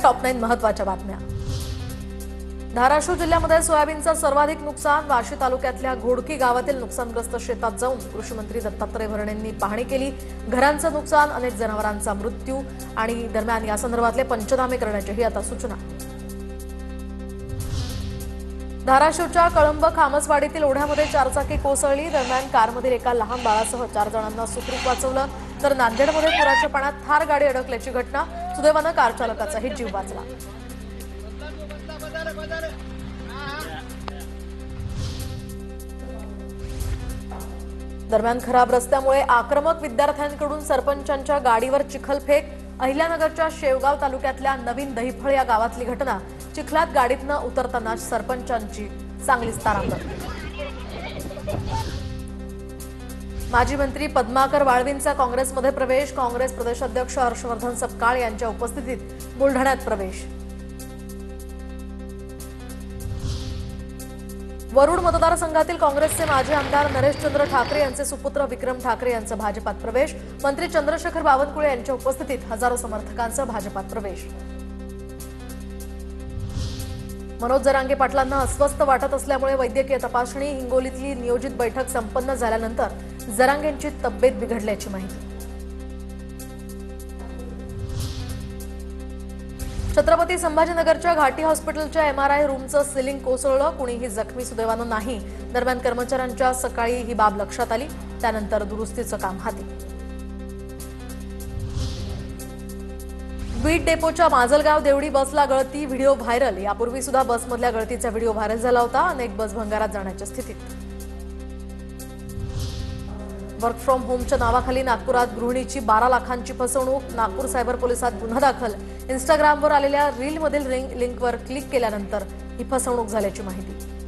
Top 9 महत्त्वाच्या बातम्या। धाराशिव जिल्ह्यामध्ये सोयाबीनचं सर्वाधिक नुकसान। वाशी तालुक्यातल्या घोडकी गावातील नुकसानग्रस्त शेतात जाऊन कृषी मंत्री दत्तात्रय भरणेंनी पाहणी केली। घरांचं नुकसान, अनेक जनावरांचा मृत्यू आणि दरम्यान या संदर्भातले पंचनामे करण्याचीही आता सूचना। धाराशिवच्या कळंब खामसवाडीतील ओढ्यामध्ये चारचाकी कोसळली। दरम्यान कारमधील एका लहान बाळासह 4 जणांना सुखरूप वाचवलं, तर नांदेडमध्ये पुराच्या पाण्यात थार गाडी अडकल्याची घटना। सुदैवानं कार चालकाचाही जीव वाचला। दरम्यान खराब रस्त्यामुळे आक्रमक विद्यार्थ्यांकडून सरपंचांच्या गाडीवर चिखलफेक। अहिल्यानगरच्या शेवगाव तालुक्यातल्या नवीन दहिफळ या गावातली घटना। चिखलात गाडीतनं उतरताना सरपंचांची चांगलीच तारांबळ। माजी मंत्री पद्माकर वाळवींचा काँग्रेसमध्ये प्रवेश। काँग्रेस प्रदेशाध्यक्ष हर्षवर्धन सपकाळ यांच्या उपस्थितीत बुलढाण्यात प्रवेश। वरुड मतदारसंघातील काँग्रेसचे माजी आमदार नरेशचंद्र ठाकरे यांचे सुपुत्र विक्रम ठाकरे यांचा भाजपात प्रवेश। मंत्री चंद्रशेखर बावनकुळे यांच्या उपस्थितीत हजारो समर्थकांचा भाजपात प्रवेश। मनोज जरांगे पाटलांना अस्वस्थ वाटत असल्यामुळे वैद्यकीय तपासणी। हिंगोलीतली नियोजित बैठक संपन्न झाल्यानंतर जरांगेंची तब्येत बिघडल्याची माहिती। छत्रपती संभाजीनगरच्या घाटी हॉस्पिटलच्या एमआरआय रूमचं सिलिंग कोसळलं। कुणीही जखमी सुदैवानं नाही। दरम्यान कर्मचाऱ्यांच्या सकाळी ही बाब लक्षात आली, त्यानंतर दुरुस्तीचं काम हाती। बीड डेपोच्या माजलगाव देवडी बसला गळती, व्हिडिओ व्हायरल। यापूर्वी सुद्धा बसमधल्या गळतीचा व्हिडिओ व्हायरल झाला होता। अनेक बस भंगारात जाण्याच्या स्थितीत। वर्क फ्रॉम होमच्या नावाखाली नागपुरात गृहिणीची 12 लाखांची फसवणूक। नागपूर सायबर पोलिसात गुन्हा दाखल। इंस्टाग्रामवर आलेल्या रीलमधील लिंकवर क्लिक केल्यानंतर ही फसवणूक झाल्याची माहिती।